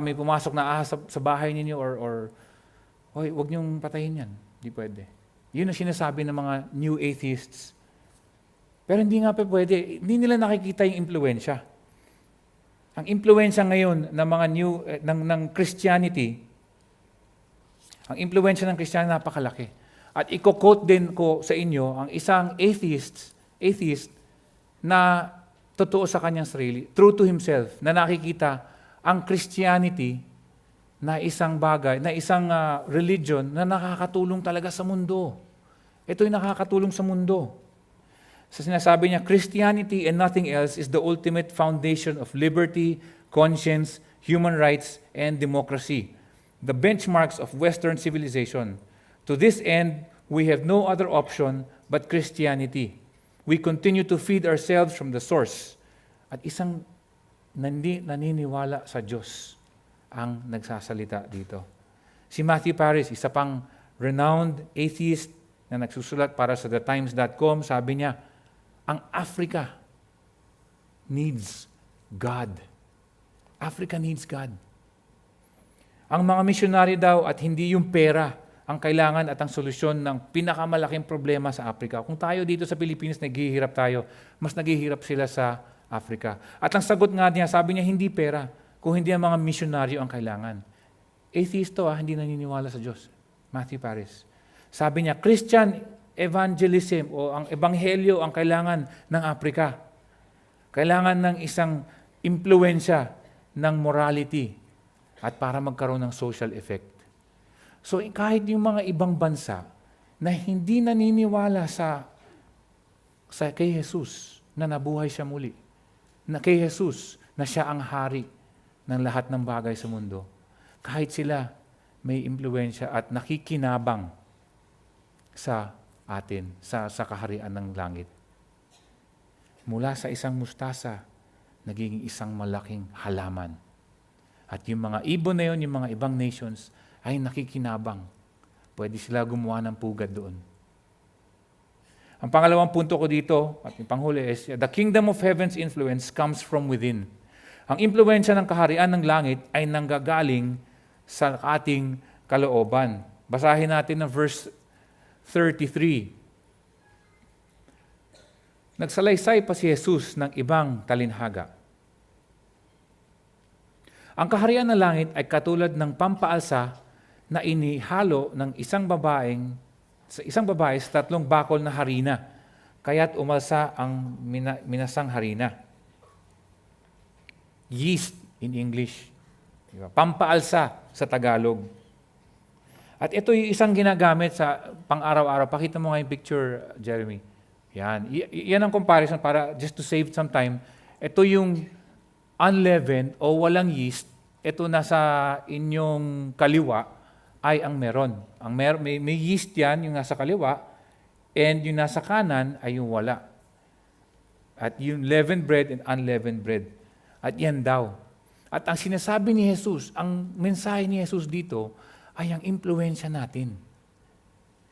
may pumasok na ahas sa bahay ninyo, oy, huwag niyong patayin yan. Hindi pwede. Yun ang sinasabi ng mga new atheists. Pero hindi nga pa pwede. Hindi nila nakikita yung impluensya. Ang impluensya ngayon ng mga ng Christianity, ang impluensya ng Christianity napakalaki. At i-quote din ko sa inyo ang isang atheist na totoo sa kanyang sarili, true to himself, na nakikita ang Christianity na isang bagay, na isang religion na nakakatulong talaga sa mundo. Ito'y nakakatulong sa mundo. Sa sinasabi niya, Christianity and nothing else is the ultimate foundation of liberty, conscience, human rights, and democracy, the benchmarks of Western civilization. To this end, we have no other option but Christianity. We continue to feed ourselves from the source. At isang naniniwala sa Diyos ang nagsasalita dito. Si Matthew Paris, isa pang renowned atheist na nagsusulat para sa thetimes.com, sabi niya, ang Africa needs God. Africa needs God. Ang mga misyonary daw at hindi yung pera ang kailangan at ang solusyon ng pinakamalaking problema sa Africa. Kung tayo dito sa Pilipinas naghihirap tayo, mas naghihirap sila sa Africa. At ang sagot nga niya, sabi niya, hindi pera, kung hindi ang mga misyonaryo ang kailangan. Atheist to, hindi naniniwala sa Diyos. Matthew Paris. Sabi niya, Christian evangelism o ang ebanghelyo ang kailangan ng Africa. Kailangan ng isang impluensya ng morality at para magkaroon ng social effect. So kahit yung mga ibang bansa na hindi naniniwala sa kay Jesus na nabuhay siya muli, na kay Jesus na siya ang hari ng lahat ng bagay sa mundo, kahit sila may impluensya at nakikinabang sa atin, sa kaharian ng langit. Mula sa isang mustasa, naging isang malaking halaman. At yung mga ibon na yun, yung mga ibang nations, ay nakikinabang. pwede sila gumawa ng pugad doon. Ang pangalawang punto ko dito, at yung panghuli is, the kingdom of heaven's influence comes from within. Ang impluensya ng kaharian ng langit ay nanggagaling sa ating kalooban. Basahin natin ang verse 33. Nagsalaysay pa si Jesus ng ibang talinhaga. Ang kaharian ng langit ay katulad ng pampaalsa na inihalo ng isang babae sa 3 bakol na harina, kaya't umalsa ang minasang harina. Yeast in English. Diba? Pampaalsa sa Tagalog. At ito yung isang ginagamit sa pang-araw-araw. Pakita mo nga yung picture, Jeremy. Yan. Yan ang comparison para just to save some time. Ito yung unleavened o walang yeast. Ito nasa inyong kaliwa ay ang meron. May yeast yan, yung nasa kaliwa, and yung nasa kanan ay yung wala. At yung leavened bread and unleavened bread. At yan daw. At ang sinasabi ni Jesus, ang mensahe ni Jesus dito, ay ang impluensya natin.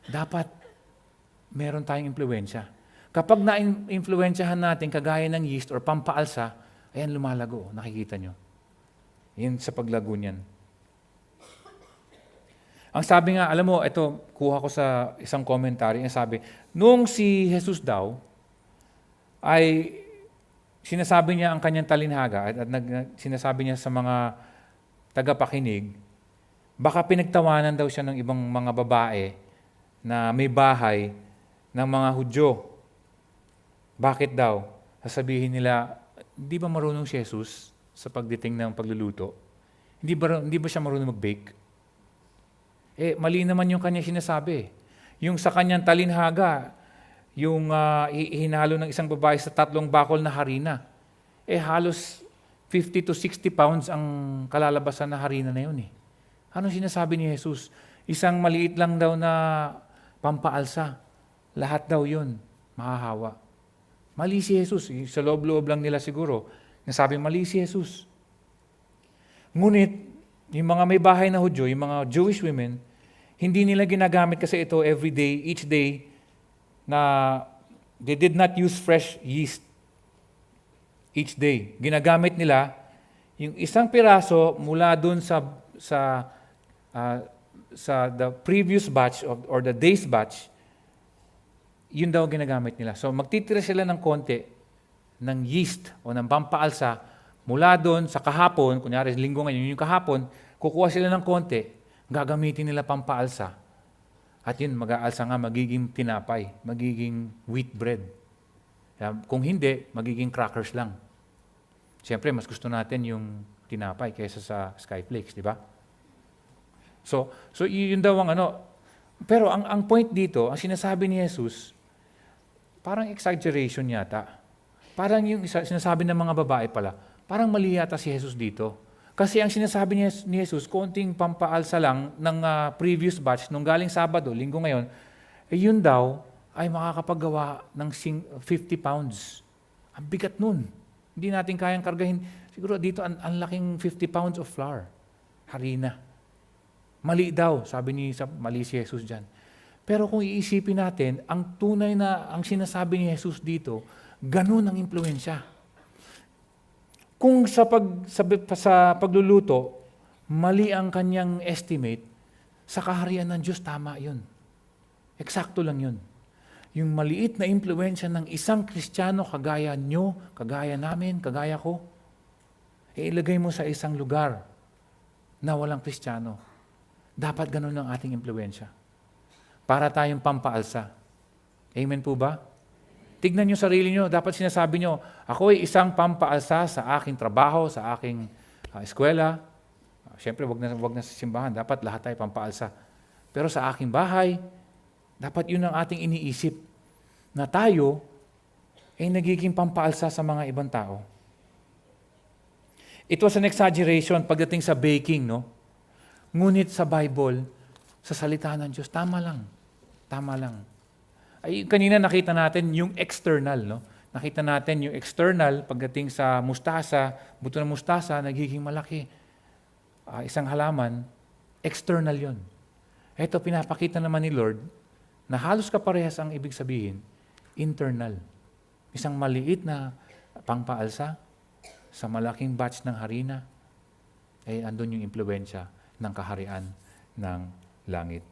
Dapat meron tayong impluensya. Kapag na-influensyahan natin kagaya ng yeast or pampaalsa, ayan lumalago, nakikita nyo. Yan sa paglago niyan. Ang sabi nga, alam mo, ito, kuha ko sa isang commentary, ang sabi, nung si Jesus daw, ay sinasabi niya ang kanyang talinhaga at sinasabi niya sa mga tagapakinig, baka pinagtawanan daw siya ng ibang mga babae na may bahay ng mga Hudyo. Bakit daw? Sasabihin nila, hindi ba marunong si Jesus sa pagdating ng pagluluto? Hindi ba siya marunong mag-bake? Mali naman yung kanya sinasabi. Yung sa kanyang talinhaga, yung hinalo ng isang babae sa 3 bakol na harina, halos 50 to 60 pounds ang kalalabasan na harina na yun. Anong sinasabi ni Jesus? Isang maliit lang daw na pampaalsa. Lahat daw yun, mahahawa. Mali si Jesus. Sa loob-loob lang nila siguro. Nasabi, mali si Jesus. Ngunit, yung mga may bahay na Hudyo, yung mga Jewish women, hindi nila ginagamit kasi ito every day, each day, na they did not use fresh yeast each day. Ginagamit nila yung isang piraso mula dun sa the previous batch or the day's batch, yun daw ginagamit nila. So magtitira sila ng konti ng yeast o ng pampaalsa mula doon sa kahapon, kunyari linggo ngayon, yung kahapon, kukuha sila ng konti, gagamitin nila pampaalsa. At yun, mag-aalsa nga, magiging tinapay, magiging wheat bread. Kung hindi, magiging crackers lang. Siyempre, mas gusto natin yung tinapay kaysa sa skyflakes, di ba? So yun daw ang ano. Pero ang point dito, ang sinasabi ni Jesus, parang exaggeration yata. Parang yung sinasabi ng mga babae pala, parang mali yata si Jesus dito. Kasi ang sinasabi ni Jesus, konting pampaalsa lang ng previous batch, nung galing Sabado, linggo ngayon, yun daw ay makakapaggawa ng 50 pounds. Ang bigat nun. Hindi natin kayang kargahin. Siguro dito, ang laking 50 pounds of flour. Harina. Mali daw, mali si Jesus dyan. Pero kung iisipin natin, ang tunay na, ang sinasabi ni Jesus dito, ganun ang impluensya. Kung sa pagluluto, mali ang kanyang estimate, sa kaharian ng Diyos, tama yun. Eksakto lang yun. Yung maliit na impluensya ng isang Kristiyano, kagaya nyo, kagaya namin, kagaya ko, ilagay mo sa isang lugar na walang Kristiyano. Dapat ganun ang ating impluensya. Para tayong pampaalsa. Amen po ba? Tignan nyo sarili nyo. Dapat sinasabi nyo, ako ay isang pampaalsa sa aking trabaho, sa aking eskwela. Siyempre, wag na sa simbahan. Dapat lahat tayo pampaalsa. Pero sa aking bahay, dapat yun ang ating iniisip. Na tayo ay nagiging pampaalsa sa mga ibang tao. It was an exaggeration pagdating sa baking, no? Ngunit sa Bible, sa salita ng Diyos, tama lang. Tama lang. Ay, kanina nakita natin yung external, no? Nakita natin yung external pagdating sa mustasa, buto ng mustasa, nagiging malaki. Isang halaman, external yon. Ito, pinapakita naman ni Lord na halos kaparehas ang ibig sabihin, internal. Isang maliit na pangpaalsa sa malaking batch ng harina, andun yung impluensya ng kaharian ng langit.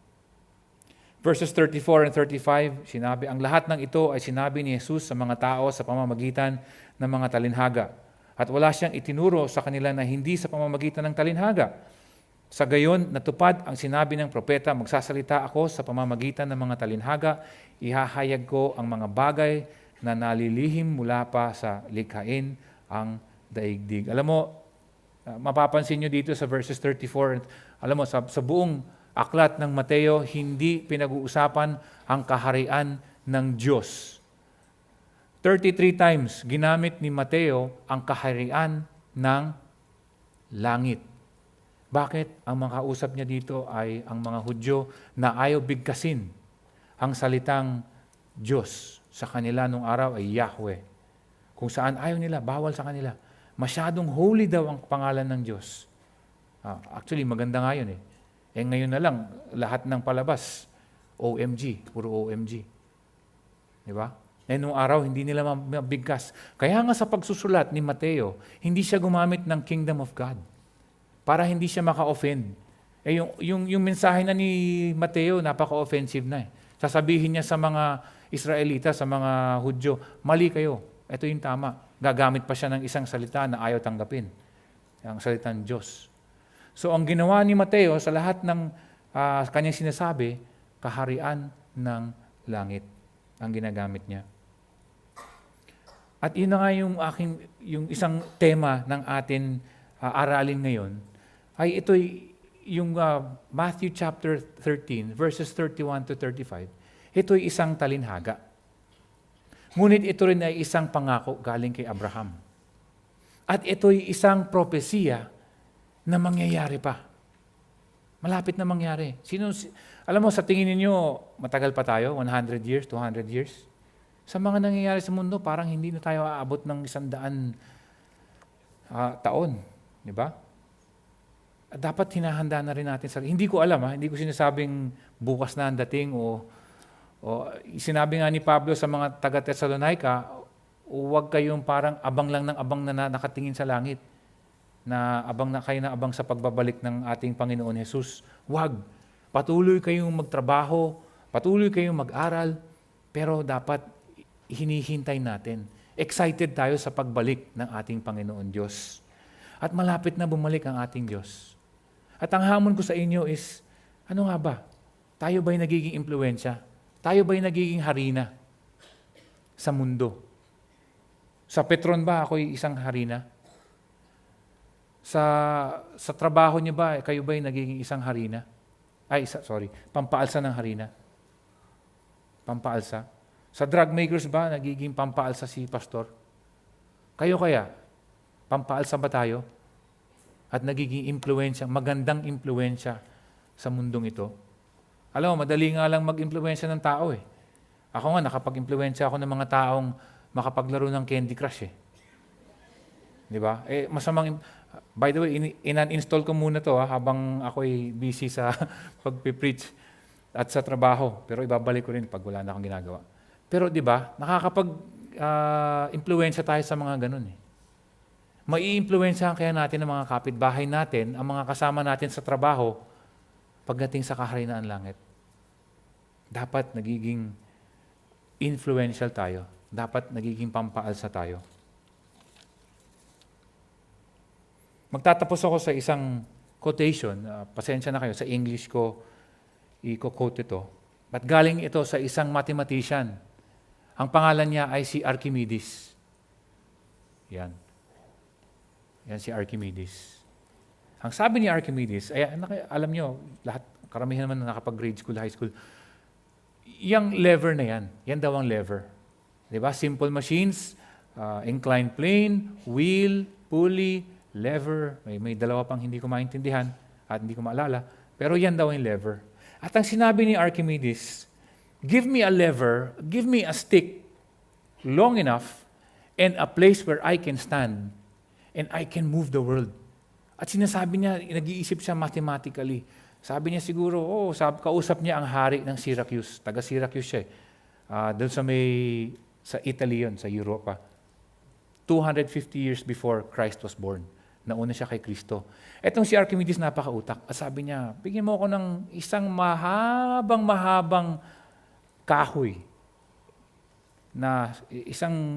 Verses 34 and 35, sinabi, ang lahat ng ito ay sinabi ni Jesus sa mga tao sa pamamagitan ng mga talinhaga. At wala siyang itinuro sa kanila na hindi sa pamamagitan ng talinhaga. Sa gayon, natupad ang sinabi ng propeta, magsasalita ako sa pamamagitan ng mga talinhaga, ihahayag ko ang mga bagay na nalilihim mula pa sa likhain ang daigdig. Alam mo, mapapansin nyo dito sa verses 34, alam mo, sa buong aklat ng Mateo, hindi pinag-uusapan ang kaharian ng Diyos. 33 times ginamit ni Mateo ang kaharian ng langit. Bakit? Ang mga kausap niya dito ay ang mga Hudyo na ayaw bigkasin ang salitang Diyos. Sa kanila nung araw ay Yahweh. Kung saan ayaw nila, bawal sa kanila. Masyadong holy daw ang pangalan ng Diyos. Actually, maganda nga yun eh. Ngayon na lang, lahat ng palabas, OMG, puro OMG. Di ba? Nung araw, hindi nila mabigkas. Kaya nga sa pagsusulat ni Mateo, hindi siya gumamit ng Kingdom of God para hindi siya maka-offend. Yung mensahe na ni Mateo, napaka-offensive na eh. Sasabihin niya sa mga Israelita, sa mga Hudyo, mali kayo, ito yung tama. Gagamit pa siya ng isang salita na ayaw tanggapin. Ang salitang Diyos. So ang ginawa ni Mateo sa lahat ng kanyang sinasabi, kaharian ng langit ang ginagamit niya. At yun na nga yung isang tema ng atin aralin ngayon, ay ito'y yung Matthew chapter 13, verses 31 to 35. Ito'y isang talinhaga. Ngunit ito rin ay isang pangako galing kay Abraham. At ito'y isang propesiya na mangyayari pa. Malapit na mangyari. Alam mo, sa tingin ninyo, matagal pa tayo? 100 years, 200 years? Sa mga nangyayari sa mundo, parang hindi na tayo aabot ng 100 taon. Di ba? At dapat hinahanda na rin natin sarili. Hindi ko alam, hindi ko sinasabing bukas na ang dating o sinabi nga ni Pablo sa mga taga-Thessalonica, huwag kayong parang abang lang ng abang na nakatingin sa langit. Na abang na kayo na abang sa pagbabalik ng ating Panginoon Jesus. Huwag. Patuloy kayong magtrabaho, patuloy kayong mag-aral, pero dapat hinihintay natin. Excited tayo sa pagbalik ng ating Panginoon Diyos. At malapit na bumalik ang ating Diyos. At ang hamon ko sa inyo is, ano nga ba? Tayo ba'y nagiging impluensya? Tayo ba'y nagiging harina sa mundo? Sa Petron ba ako'y isang harina? Sa trabaho niyo ba, kayo ba'y nagiging isang harina? Pampaalsa ng harina. Pampaalsa. Sa drug makers ba, nagiging pampaalsa si pastor? Kayo kaya, pampaalsa ba tayo? At nagiging impluensya, magandang impluensya sa mundong ito? Alam mo, madali nga lang mag-impluensya ng tao eh. Ako nga, nakapag-impluensya ako ng mga taong makapaglaro ng Candy Crush eh. Di ba? By the way, in-uninstall ko muna to habang ako'y busy sa pag-preach at sa trabaho. Pero ibabalik ko rin pag wala na akong ginagawa. Pero di ba, nakakapag-impluensya tayo sa mga ganun eh. Mai-impluensyahan kaya natin ang mga kapitbahay natin, ang mga kasama natin sa trabaho, pagdating sa kaharian ng langit. Dapat nagiging influential tayo. Dapat nagiging pampaalsa tayo. Magtatapos ako sa isang quotation. Pasensya na kayo, sa English ko i-quote ito. But galing ito sa isang mathematician. Ang pangalan niya ay si Archimedes. Yan si Archimedes. Ang sabi ni Archimedes, alam nyo, karamihan naman na nakapag-grade school, high school, yung lever na yan daw ang lever. Diba? Simple machines, inclined plane, wheel, pulley, lever, may dalawa pang hindi ko maintindihan at hindi ko maalala, pero yan daw yung lever. At ang sinabi ni Archimedes, give me a lever, give me a stick long enough and a place where I can stand and I can move the world. At sinasabi niya, nag-iisip siya mathematically. Sabi niya siguro, kausap niya ang hari ng Syracuse. Taga Syracuse siya. Doon sa Italy yun, sa Europa. 250 years before Christ was born. Nauna siya kay Kristo. Etong si Archimedes napakautak. At sabi niya, bigyan mo ako ng isang mahabang kahoy na isang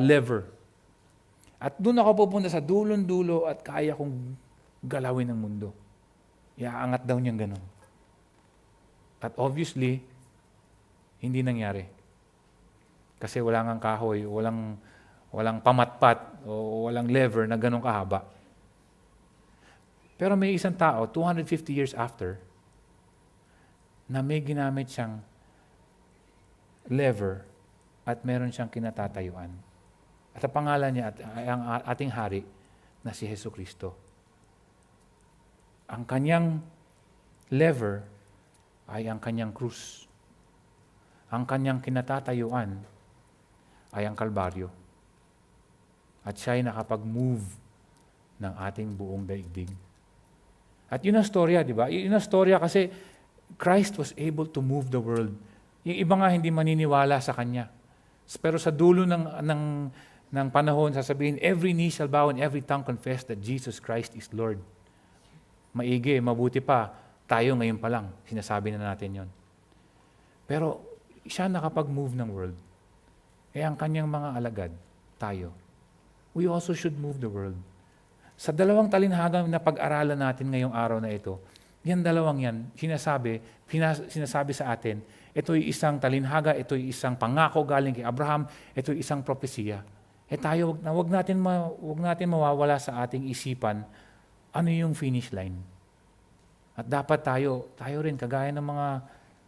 lever. At doon ako pupunta sa dulon-dulo at kaya kong galawin ang mundo. Iaangat daw niyang ganun. At obviously, hindi nangyari. Kasi wala ngang kahoy, walang pamatpat o walang lever na ganun kahaba. Pero may isang tao, 250 years after, na may ginamit siyang lever at meron siyang kinatatayuan. At ang pangalan niya ay ang ating hari na si Jesucristo. Ang kanyang lever ay ang kanyang krus. Ang kanyang kinatatayuan ay ang Kalbaryo. At siya ay nakapag-move ng ating buong daigdig. At yun ang storya, di ba? Yun ang storya kasi Christ was able to move the world. Yung iba nga hindi maniniwala sa Kanya. Pero sa dulo ng panahon, sasabihin, every knee shall bow and every tongue confess that Jesus Christ is Lord. Maigi, mabuti pa, tayo ngayon pa lang, sinasabi na natin yon. Pero siya nakapag-move ng world. Ang kanyang mga alagad, tayo. We also should move the world. Sa dalawang talinhagang na pag-aralan natin ngayong araw na ito, yan dalawang yan, sinasabi sa atin, ito'y isang talinhaga, ito'y isang pangako galing kay Abraham, ito'y isang propesiya. Tayo, wag natin mawawala sa ating isipan ano yung finish line. At dapat tayo rin, kagaya ng mga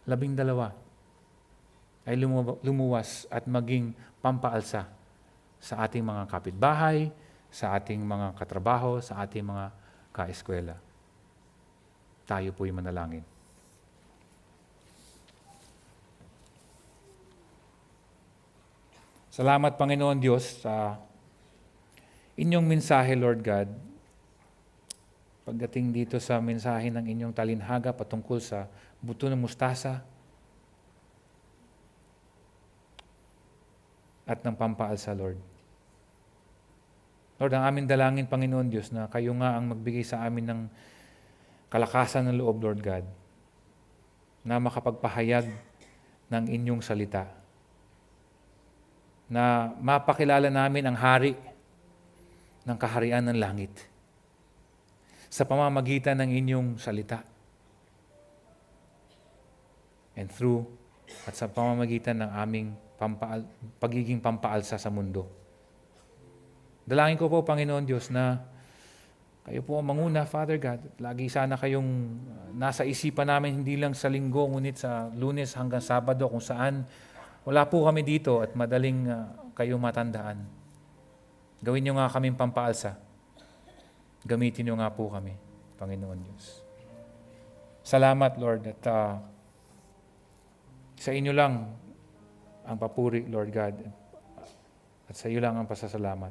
12, ay lumuwas at maging pampaalsa sa ating mga kapitbahay, sa ating mga katrabaho, sa ating mga kaeskwela. Tayo po'y manalangin. Salamat, Panginoon Diyos, sa inyong mensahe, Lord God. Pagdating dito sa mensahe ng inyong talinhaga patungkol sa buto ng mustasa at ng pampaalsa, Lord. Lord, ang aming dalangin, Panginoon Diyos, na kayo nga ang magbigay sa amin ng kalakasan ng loob, Lord God, na makapagpahayag ng inyong salita, na mapakilala namin ang hari ng kaharian ng langit sa pamamagitan ng inyong salita. And through at sa pamamagitan ng aming pagiging pampaalsa sa mundo. Dalangin ko po, Panginoon Diyos, na kayo po ang manguna, Father God. Lagi sana kayong nasa isipan namin, hindi lang sa linggo, ngunit sa Lunes hanggang Sabado, kung saan wala po kami dito at madaling kayo matandaan. Gawin niyo nga kaming pampaalsa. Gamitin niyo nga po kami, Panginoon Diyos. Salamat, Lord, at sa inyo lang ang papuri, Lord God, at sa iyo lang ang pasasalamat.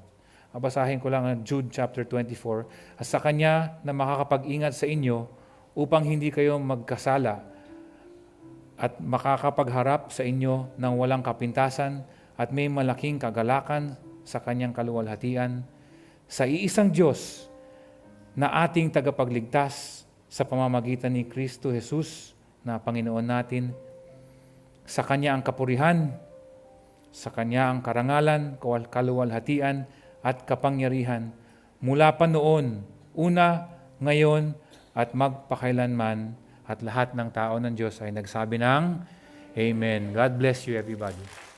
Basahin ko lang ang Jude chapter 24. At sa Kanya na makakapag-ingat sa inyo upang hindi kayo magkasala at makakapagharap sa inyo ng walang kapintasan at may malaking kagalakan sa Kanyang kaluwalhatian, sa iisang Diyos na ating tagapagligtas sa pamamagitan ni Kristo Jesus na Panginoon natin. Sa Kanya ang kapurihan, sa Kanya ang karangalan, kaluwalhatian at kapangyarihan mula pa noon, una, ngayon at magpakailanman. At lahat ng tao ng Diyos ay nagsabi ng Amen. God bless you, everybody.